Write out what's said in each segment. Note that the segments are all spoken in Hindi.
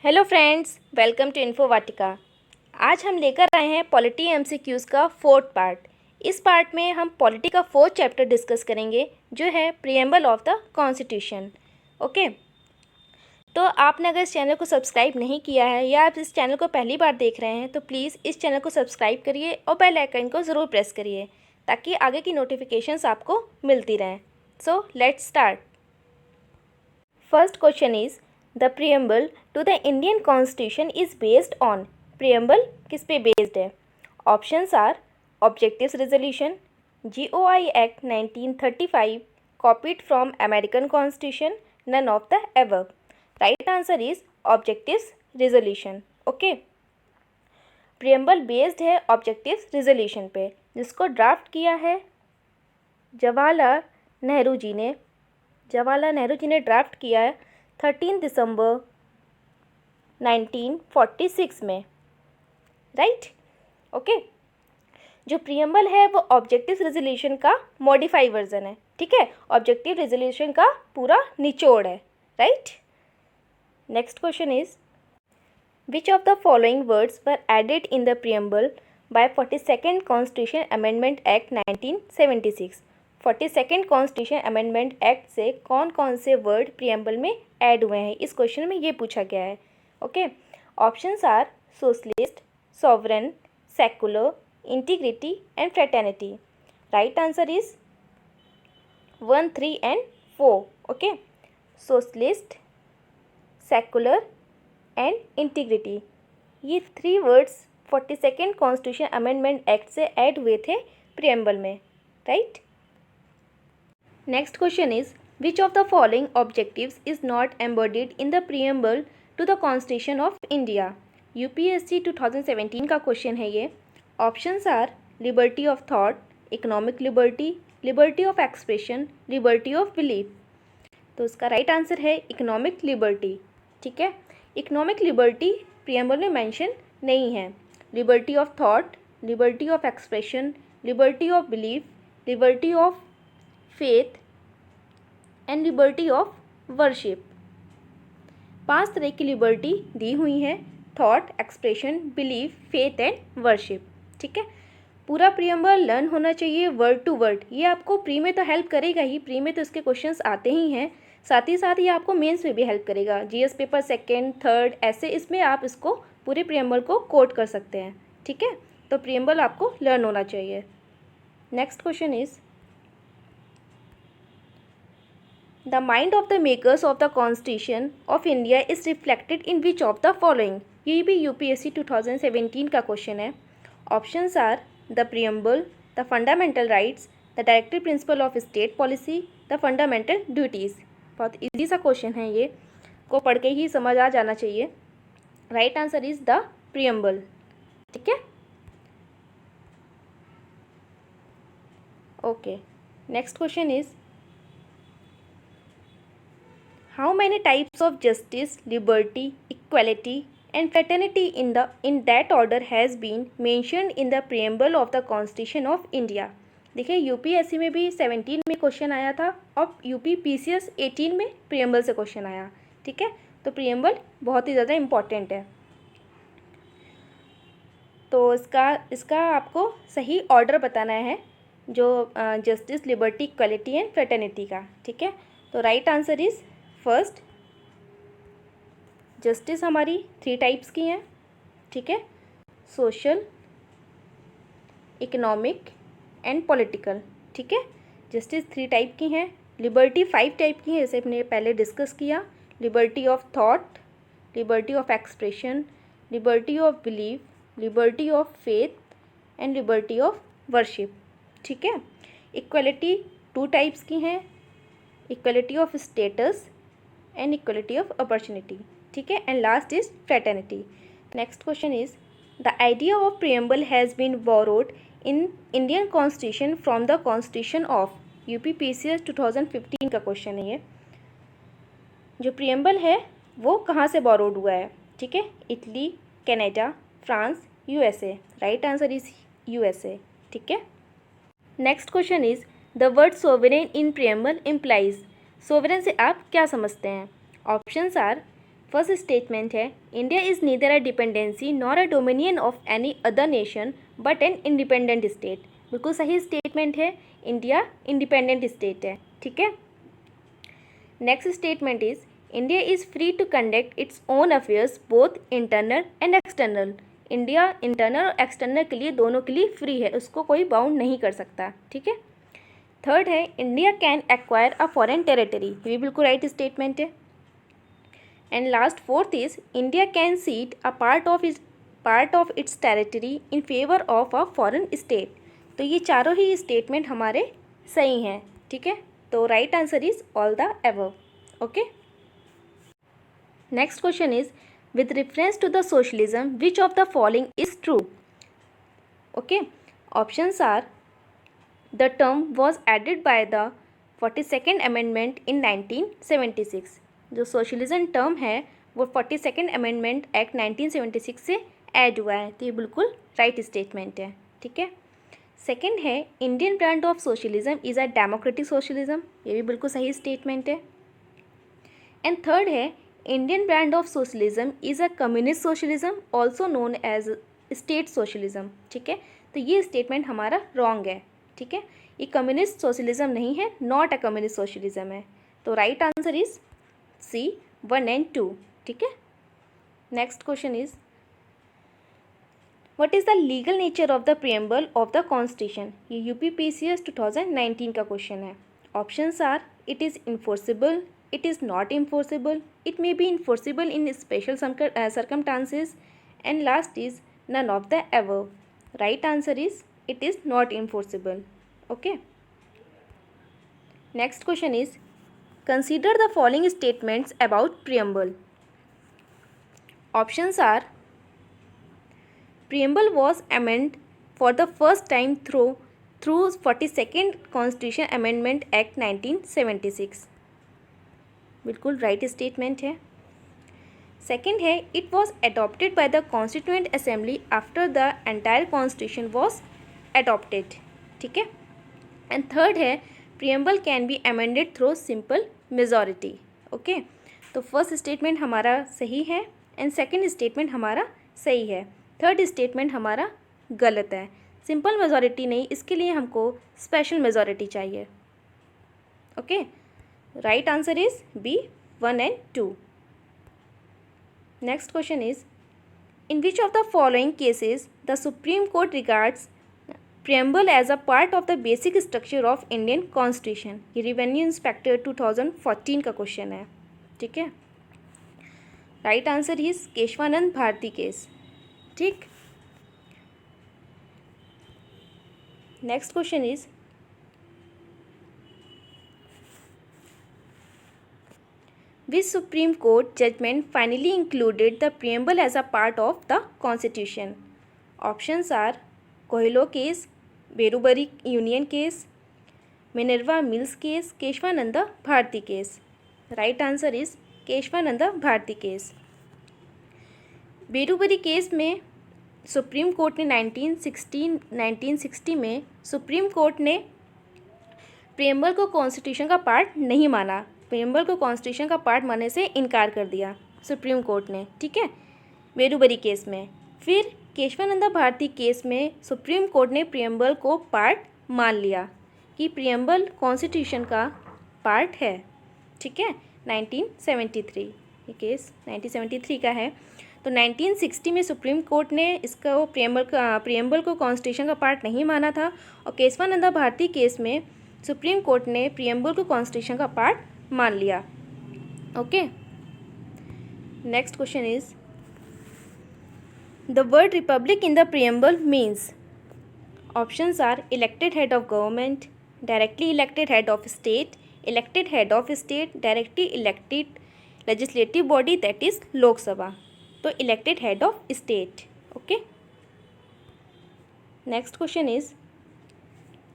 Hello friends, welcome to info Vatika. आज हम लेकर आए हैं पॉलिटी एमसीक्यूज़ का फोर्थ पार्ट। इस पार्ट में हम पॉलिटी का फोर्थ चैप्टर डिस्कस करेंगे, जो है preamble of the constitution. Okay, तो आपने अगर इस चैनल को सब्सक्राइब नहीं किया है या आप इस चैनल को पहली बार देख रहे हैं तो प्लीज़ इस चैनल को सब्सक्राइब करिए और बेल आइकन को ज़रूर प्रेस करिए ताकि आगे की नोटिफिकेशंस आपको मिलती रहें। So let's start. First question is the preamble to the Indian constitution is based on. Preamble किस पे बेस्ड है? Options are objectives resolution, GOI act 1935 copied from American constitution, none of the above. Right answer is objectives resolution. Okay, preamble based है ऑब्जेक्टिव्स रेजोल्यूशन पे, जिसको ड्राफ्ट किया है जवाहरलाल नेहरू जी ने ड्राफ्ट किया है 13 दिसंबर 1946 में। Right, okay. जो प्रीएम्बल है वो ऑब्जेक्टिव रेजोल्यूशन का मॉडिफाई वर्जन है। ठीक है, ऑब्जेक्टिव रेजोल्यूशन का पूरा निचोड़ है। Right, next question is which of the following words were added in the preamble by 42nd constitution amendment act 1976। 42nd constitution amendment act से कौन कौन से वर्ड प्रीएम्बल में ऐड हुए हैं, इस क्वेश्चन में ये पूछा गया है। Okay, options are socialist, sovereign, secular, integrity and fraternity. Right answer is 1, 3 and 4। Okay, socialist, secular and integrity, ये 3 words 42nd constitution amendment act से ऐड हुए थे प्रीएम्बल में। Right, next question is which of the following objectives is not embodied in the preamble to the constitution of India. UPSC 2017 का क्वेश्चन है ये। Options are liberty of thought, economic liberty, liberty of expression, liberty of belief. तो इसका राइट आंसर है इकोनॉमिक लिबर्टी। ठीक है, इकोनॉमिक लिबर्टी प्रीएम्बल में मेंशन नहीं है। Liberty of thought, liberty of expression, liberty of belief, liberty of faith and liberty of worship, 5 तरह की लिबर्टी दी हुई हैं: thought, expression, belief, faith and worship. ठीक है, पूरा प्रीएम्बल लर्न होना चाहिए वर्ड टू वर्ड। ये आपको प्री में तो हेल्प करेगा ही, प्री में तो इसके क्वेश्चंस आते ही हैं, साथ ही साथ ये आपको मेंस में भी हेल्प करेगा। GS पेपर 2nd, 3rd ऐसे इसमें आप इसको पूरे प्रीएम्बल को कोट कर सकते हैं। ठीक है, तो प्रीएम्बल आपको लर्न होना चाहिए। Next question is the mind of the makers of the constitution of India is reflected in which of the following. ये भी UPSC 2017 का क्वेश्चन है। Options are the preamble, the fundamental rights, the directive principle of state policy, the fundamental duties. बहुत इजी सा क्वेश्चन है, ये को पढ़ के ही समझ आ जाना चाहिए। Right answer is the preamble. ठीक है, okay. Next question is how many types of justice, liberty, equality and fraternity in that order has been mentioned in the preamble of the Constitution of India। देखिए, UPSC में भी 17 में क्वेश्चन आया था और UPPCS 18 में प्रीएम्बल से क्वेश्चन आया। ठीक है, तो प्रीएम्बल बहुत ही ज़्यादा इम्पॉर्टेंट है। तो इसका आपको सही ऑर्डर बताना है, जो justice, liberty, equality and fraternity का। ठीक है, तो right answer is first, justice हमारी 3 टाइप्स की हैं। ठीक है, सोशल, इकोनॉमिक एंड पॉलिटिकल। ठीक है, जस्टिस 3 टाइप की हैं। लिबर्टी 5 टाइप की हैं, जैसे हमने पहले डिस्कस किया। Liberty of thought, liberty of expression, liberty of belief, liberty of faith and liberty of worship. ठीक है, इक्वलिटी 2 टाइप्स की हैं, equality of status and equality of opportunity. ठीक है, and last is fraternity. Next question is the idea of preamble has been borrowed in Indian constitution from the constitution of. UPPCS 2015 का क्वेश्चन है ये। जो प्रीएम्बल है वो कहाँ से बोरोड हुआ है? ठीक है, Italy, Canada, France, USA। Right answer is USA। ठीक है, next question is the word sovereign in preamble implies. Sovereign से आप क्या समझते हैं? ऑप्शंस आर फर्स्ट स्टेटमेंट है India is neither a dependency nor a dominion of any other nation but an independent state. बिल्कुल सही स्टेटमेंट है, इंडिया इंडिपेंडेंट स्टेट है। ठीक है। Next statement is India is free to conduct its own affairs both internal and external. India internal और एक्सटर्नल के लिए दोनों के लिए फ्री है, उसको कोई बाउंड नहीं कर सकता। ठीक है। थर्ड है India can acquire a foreign territory, ये भी बिल्कुल राइट स्टेटमेंट है। And last fourth is India can seat a part of its territory in favour of a foreign state. तो ये चारों ही स्टेटमेंट हमारे सही हैं। ठीक है। तो right answer is all the above. Okay. Next question is with reference to the socialism which of the following is true. Okay, options are the term was added by the 42nd amendment in 1976। जो सोशलिज्म टर्म है वो 42nd अमेंडमेंट एक्ट 1976 से ऐड हुआ है, तो ये बिल्कुल राइट स्टेटमेंट है। ठीक है। सेकंड है Indian brand of socialism is a democratic socialism, ये भी बिल्कुल सही स्टेटमेंट है। एंड थर्ड है Indian brand of socialism is a communist socialism also known as state socialism. ठीक है। तो ये स्टेटमेंट हमारा रॉन्ग है। ठीक है, ये कम्युनिस्ट सोशलिज्म नहीं है, नॉट अ कम्युनिस्ट सोशलिज्म है। तो right answer is C 1 and 2। ठीक है। Next question is what is the legal nature of the preamble of the constitution. ये यूपीपीसीएस 2019 का क्वेश्चन है। Options are it is enforceable, it is not enforceable, it may be enforceable in special circumstances, and last is none of the above। Right answer is it is not enforceable. Okay. Next question is consider the following statements about preamble. Options are preamble was amended for the first time through 42nd Constitution Amendment Act 1976। बिल्कुल राइट स्टेटमेंट है। सेकेंड है it was adopted by the Constituent Assembly after the entire Constitution was adopted। ठीक है। एंड थर्ड है preamble can be amended through simple majority. Okay, तो फर्स्ट स्टेटमेंट हमारा सही है एंड सेकंड स्टेटमेंट हमारा सही है, थर्ड स्टेटमेंट हमारा गलत है। सिंपल मेजॉरिटी नहीं, इसके लिए हमको स्पेशल मेजॉरिटी चाहिए। Okay, right answer is B 1 and 2। Next question is in which of the following cases the Supreme Court regards preamble as a part of the basic structure of Indian Constitution। ये रेवेन्यू इंस्पेक्टर 2014 का क्वेश्चन है। ठीक है। Right answer is Kesavananda Bharati case. ठीक। Next question is which Supreme Court judgment finally included the preamble as a part of the Constitution। Options are Coelho case, Berubari union case, Minerva Mills case, Kesavananda Bharati case. Right answer is Kesavananda Bharati case. Berubari case में सुप्रीम कोर्ट ने 1960 में सुप्रीम कोर्ट ने प्रियम्बल को कॉन्स्टिट्यूशन का पार्ट नहीं माना, प्रियम्बल को कॉन्स्टिट्यूशन का पार्ट मानने से इनकार कर दिया सुप्रीम कोर्ट ने। ठीक है, बेरूबरी केस में। फिर केशवानंदा भारती केस में सुप्रीम कोर्ट ने प्रियम्बल को पार्ट मान लिया कि प्रियम्बल कॉन्स्टिट्यूशन का पार्ट है। ठीक है, 1973 ये केस 1973 का है। तो 1960 में सुप्रीम कोर्ट ने इसको प्रियम्बल को कॉन्स्टिट्यूशन का पार्ट नहीं माना था, और केशवानंदा भारती केस में सुप्रीम कोर्ट ने प्रियम्बल को कॉन्स्टिट्यूशन का पार्ट मान लिया। Okay. Next question is The word republic in the preamble means। Options are elected head of government, directly elected head of state, elected head of state, directly elected legislative body that is Lok Sabha। तो elected head of state। Okay। Next question is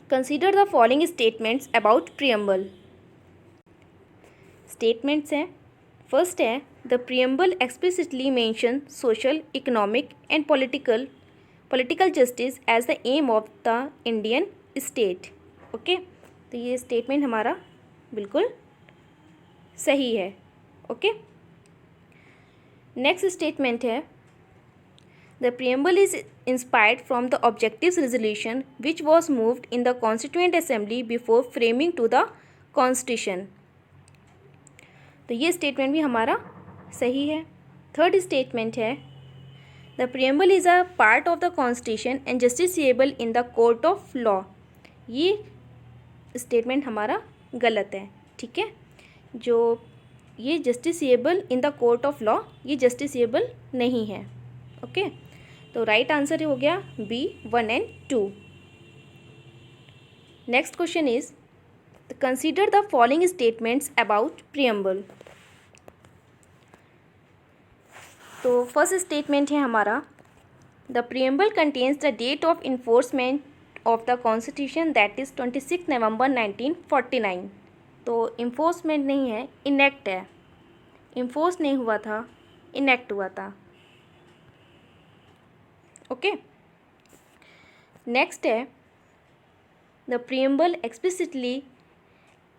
consider the following statements about preamble। Statements हैं, फर्स्ट है the preamble explicitly mention social, economic and political justice as the aim of the Indian state. Okay, तो ये स्टेटमेंट हमारा बिल्कुल सही है। ओके। नेक्स्ट स्टेटमेंट है the preamble is inspired from the objectives resolution which was moved in the Constituent Assembly before framing to the constitution. तो ये स्टेटमेंट भी हमारा सही है। थर्ड स्टेटमेंट है the preamble is a part of the constitution and justiciable in the court of law. ये स्टेटमेंट हमारा गलत है, ठीक है। जो ये justiciable in the court of law, ये जस्टिसिएबल नहीं है। ओके, तो राइट आंसर हो गया B 1 and 2। Next question is consider the following statements about preamble. तो फर्स्ट स्टेटमेंट है हमारा the preamble contains the date of enforcement of the constitution that is 26 November 1949। तो इन्फोर्समेंट नहीं है, इनेक्ट है। इन्फोर्स नहीं हुआ था, इनेक्ट हुआ था। ओके, नेक्स्ट है the preamble explicitly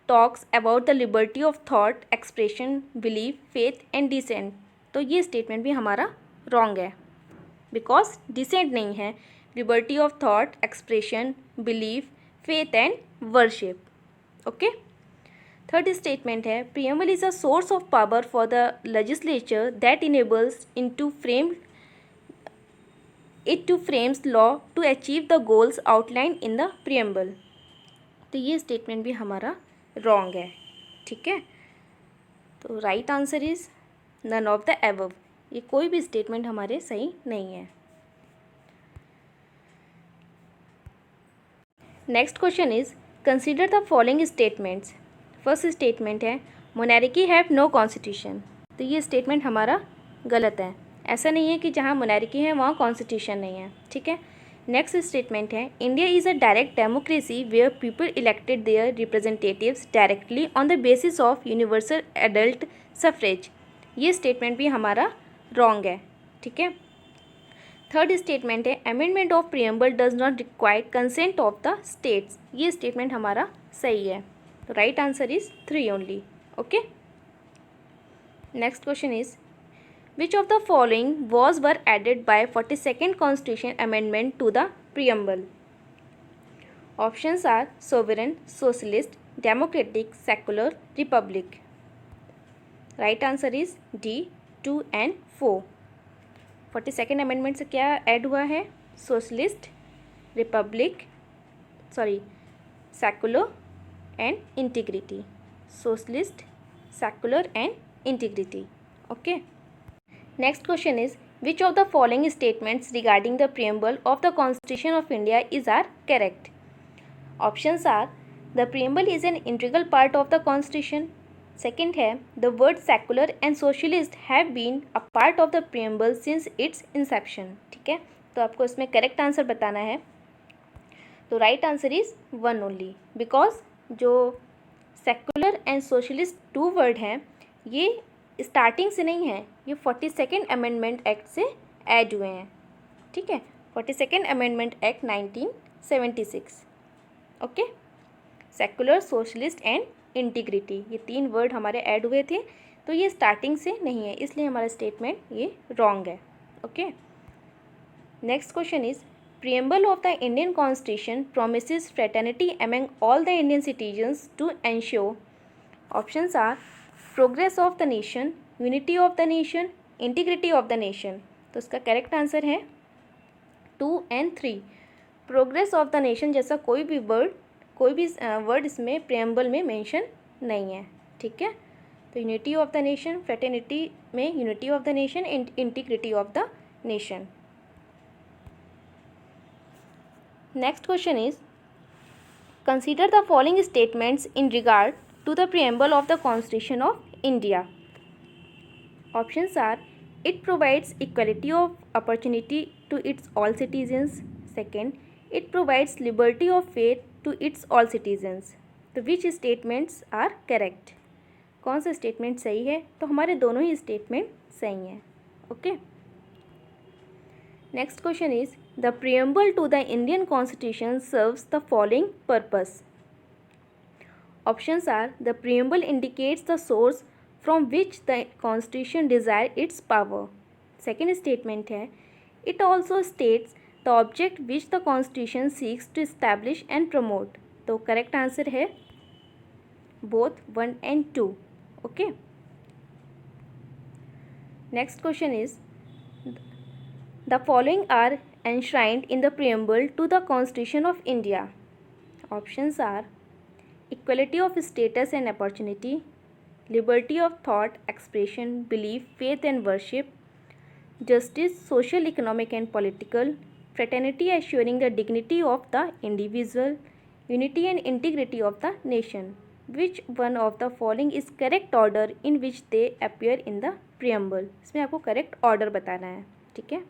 talks about the liberty of thought, expression, belief, faith and dissent. तो ये स्टेटमेंट भी हमारा रॉन्ग है, बिकॉज डिसेंट नहीं है, liberty of thought, expression, belief, faith and worship. Okay, third statement है preamble is a source of power for the legislature that enables it to frames law to achieve the goals outlined in the preamble। तो ये स्टेटमेंट भी हमारा रॉन्ग है, ठीक है। तो right answer is none of the above. ये कोई भी स्टेटमेंट हमारे सही नहीं है। Next question is consider the following statements. First statement है मोनार्की हैव नो कॉन्स्टिट्यूशन। तो ये स्टेटमेंट हमारा गलत है। ऐसा नहीं है कि जहाँ मोनार्की है वहाँ कॉन्स्टिट्यूशन नहीं है, ठीक है। नेक्स्ट स्टेटमेंट है India is a direct democracy where people elected their representatives directly on the basis of universal adult suffrage. ये स्टेटमेंट भी हमारा रॉन्ग है, ठीक है। थर्ड स्टेटमेंट है amendment of preamble does not require consent of the states. ये स्टेटमेंट हमारा सही है। तो right answer is 3 only. Okay, next question is Which of the following were added by 42nd Constitution Amendment to the Preamble? Options are sovereign, socialist, democratic, secular, republic. Right answer is D 2 and 4। 42nd Amendment से क्या ऐड हुआ है? Socialist, Republic, secular and integrity. Socialist, secular and integrity. Okay, next question is which of the following statements regarding the preamble of the Constitution of India are correct? Options are the preamble is an integral part of the Constitution। second है the word secular and socialist have been a part of the preamble since its inception। ठीक है, तो आपको इसमें करेक्ट आंसर बताना है। तो right answer is 1 only, because जो सेकुलर एंड सोशलिस्ट 2 वर्ड हैं ये स्टार्टिंग से नहीं है, ये 42nd अमेंडमेंट एक्ट से ऐड हुए हैं, ठीक है। 42nd amendment act 1976। Okay, secular, socialist and integrity, ये 3 वर्ड हमारे ऐड हुए थे, तो ये स्टार्टिंग से नहीं है, इसलिए हमारा स्टेटमेंट ये रॉन्ग है। Okay, next question is preamble of the Indian constitution promises fraternity among all the Indian citizens to ensure. Options are progress of the nation, unity of the nation, integrity of the nation. तो इसका करेक्ट आंसर है 2 and 3। Progress of the nation जैसा कोई भी वर्ड इसमें प्रियम्बल में मेंशन नहीं है, ठीक है। तो unity of the nation, fraternity में unity of the nation, integrity of the nation. Next question is consider the following statements in regard to the preamble of the Constitution of India। Options are it provides equality of opportunity to its all citizens। second, it provides liberty of faith to its all citizens। तो which statements are correct? कौन सा स्टेटमेंट सही है? तो हमारे दोनों ही स्टेटमेंट सही हैं। Okay, next question is the preamble to the Indian Constitution serves the following purpose। Options are the preamble indicates the source from which the Constitution desire its power. Second statement है it also states the object which the Constitution seeks to establish and promote. तो करेक्ट आंसर है both 1 and 2। Okay, next question is the following are enshrined in the preamble to the Constitution of India. Options are equality of status and opportunity, liberty of thought, expression, belief, faith and worship, justice, social, economic and political, fraternity assuring the dignity of the individual, unity and integrity of the nation. Which one of the following is correct order in which they appear in the preamble? इसमें आपको करेक्ट ऑर्डर बताना है। ठीक है,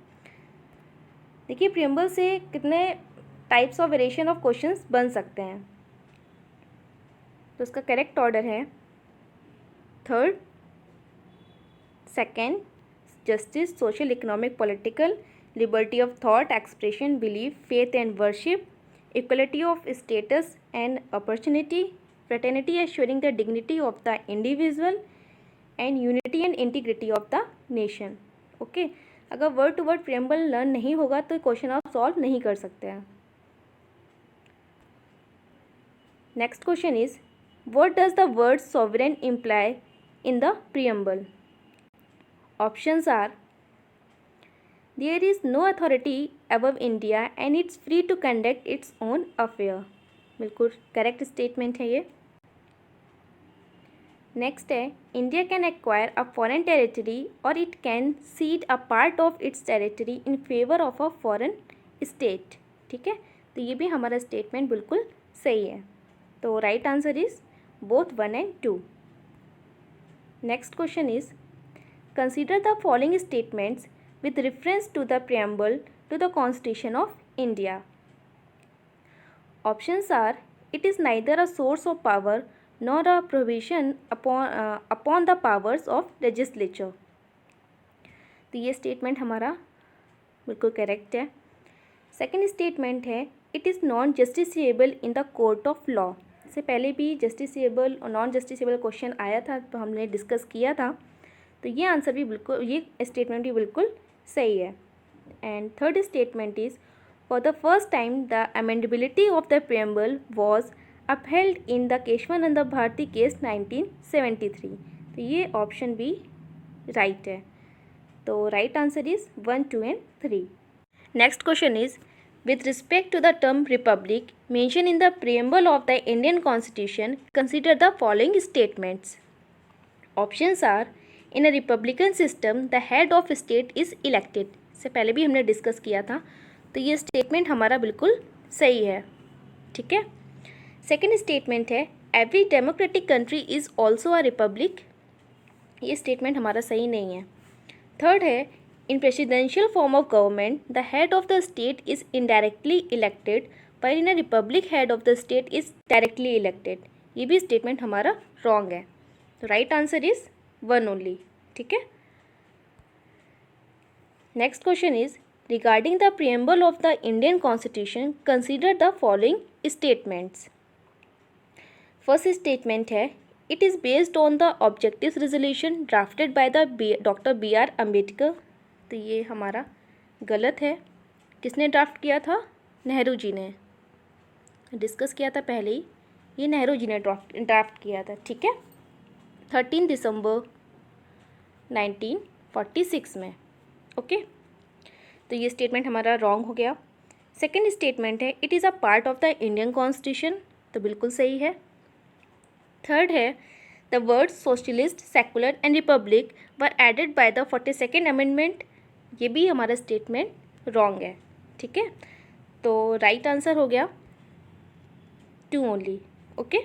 देखिए प्रियम्बल से कितने types of variation of questions बन सकते हैं। तो उसका करेक्ट ऑर्डर है third, second, justice, social, economic, political, liberty of thought, expression, belief, faith and worship, equality of status and opportunity, fraternity assuring the dignity of the individual and unity and integrity of the nation. Okay, अगर word to word preamble learn नहीं होगा तो क्वेश्चन आप सॉल्व नहीं कर सकते हैं। Next question is what does the word sovereign imply in the preamble? Options are there is no authority above India and it's free to conduct its own affair. बिल्कुल करेक्ट स्टेटमेंट है ये। नेक्स्ट है India can acquire a foreign territory और it can cede a part of its territory in favour of a foreign state. ठीक है, तो ये भी हमारा स्टेटमेंट बिल्कुल सही है। तो right answer is both 1 and 2। Next question is consider the following statements with reference to the preamble to the constitution of India. Options are it is neither a source of power nor a provision upon the powers of legislature। तो ये स्टेटमेंट हमारा बिल्कुल करेक्ट है। सेकेंड स्टेटमेंट है it is non justiciable in the court of law. इससे पहले भी जस्टिसेबल और नॉन जस्टिसेबल क्वेश्चन आया था, तो हमने डिस्कस किया था। तो ये आंसर भी बिल्कुल, ये स्टेटमेंट भी बिल्कुल सही है। And third statement is for the first time the amendability of the preamble was upheld in the Kesavananda Bharati case 1973। तो ये ऑप्शन भी राइट है। तो right answer is 1, 2 and 3। Next question is with respect to the term republic mention in the preamble of the Indian constitution consider the following statements. Options are in a republican system the head of state is elected. इससे पहले भी हमने डिस्कस किया था, तो ये स्टेटमेंट हमारा बिल्कुल सही है। ठीक है, सेकेंड स्टेटमेंट है every democratic country is also a republic. ये स्टेटमेंट हमारा सही नहीं है। थर्ड है in presidential form of government the head of the state is indirectly elected पर in a republic head of the state is directly elected. ये भी स्टेटमेंट हमारा रॉन्ग है। तो राइट आंसर इज़ 1 ओनली। ठीक है, next question is regarding the preamble of the Indian constitution consider the following statements. First statement है it is based on the objective resolution drafted by the doctor BR Ambedkar. तो ये हमारा गलत है। किसने ड्राफ्ट किया था? नेहरू जी ने। डिस्कस किया था पहले ही, ये नेहरू जी ने ड्राफ्ट किया था। ठीक है, 13 दिसंबर 1946 में। ओके, तो ये स्टेटमेंट हमारा रॉन्ग हो गया। सेकेंड स्टेटमेंट है it is a part of the Indian constitution. तो बिल्कुल सही है। थर्ड है the words socialist, secular and republic were added by the 42nd amendment. ये भी हमारा स्टेटमेंट रॉन्ग है। ठीक है, तो राइट आंसर हो गया 2 only. Okay,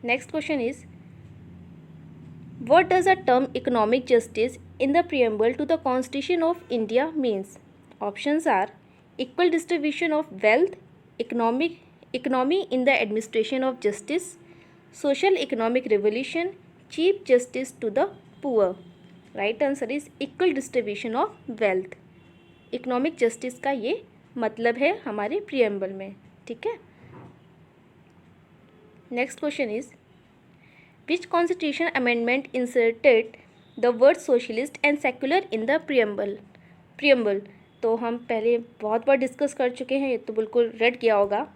next question is what does a term economic justice in the preamble to the constitution of India means. Options are equal distribution of wealth, economy in the administration of justice, social economic revolution, chief justice to the poor. Right answer is equal distribution of wealth. Economic justice का ये मतलब है हमारे प्रियम्बल में। ठीक है, next question is which constitution amendment inserted the word socialist and secular in the preamble. तो हम पहले बहुत बार डिस्कस कर चुके हैं, ये तो बिल्कुल रेड किया होगा।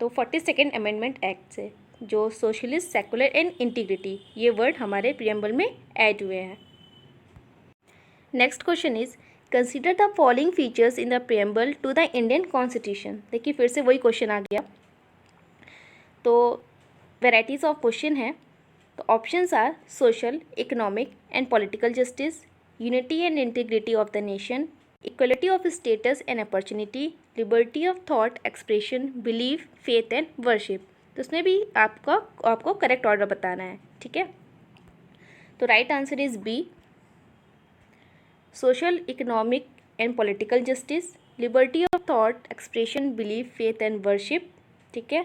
तो 42nd अमेंडमेंट एक्ट से जो सोशलिस्ट, सेक्युलर एंड इंटीग्रिटी ये वर्ड हमारे प्रियम्बल में ऐड हुए हैं। Next question is consider the following features in the preamble to the Indian constitution. देखिए फिर से वही क्वेश्चन आ गया। तो वेराइटीज़ ऑफ क्वेश्चन है। तो options are social, economic and political justice, unity and integrity of the nation, equality of status and opportunity, liberty of thought expression, belief, faith and worship. तो उसमें भी आपको करेक्ट ऑर्डर बताना है, ठीक है। तो right answer is B, social, economic and political justice, liberty of thought expression, belief, faith and worship, ठीक है,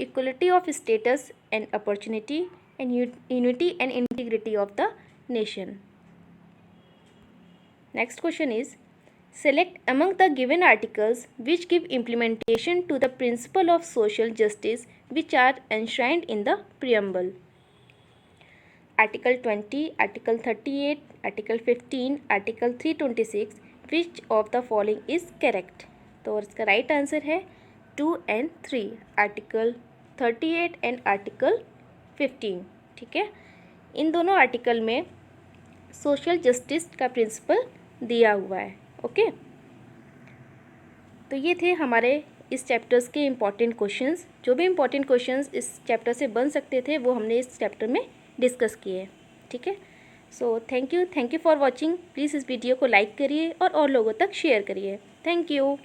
equality of status and opportunity and unity and integrity of the nation. Next question is select among the given articles which give implementation to the principle of social justice which are enshrined in the preamble. Article 20, Article 38, Article 15, Article 326, which of the following is correct? तो इसका राइट आंसर है 2 and 3, आर्टिकल 38 एंड आर्टिकल 15, ठीक है। इन दोनों आर्टिकल में सोशल जस्टिस का प्रिंसिपल दिया हुआ है, ओके। तो ये थे हमारे इस चैप्टर्स के इम्पॉर्टेंट क्वेश्चंस। जो भी इम्पॉर्टेंट क्वेश्चंस इस चैप्टर से बन सकते थे वो हमने इस चैप्टर में डिस्कस किए, ठीक है। So thank you for watching. Please इस वीडियो को लाइक करिए और लोगों तक शेयर करिए। Thank you.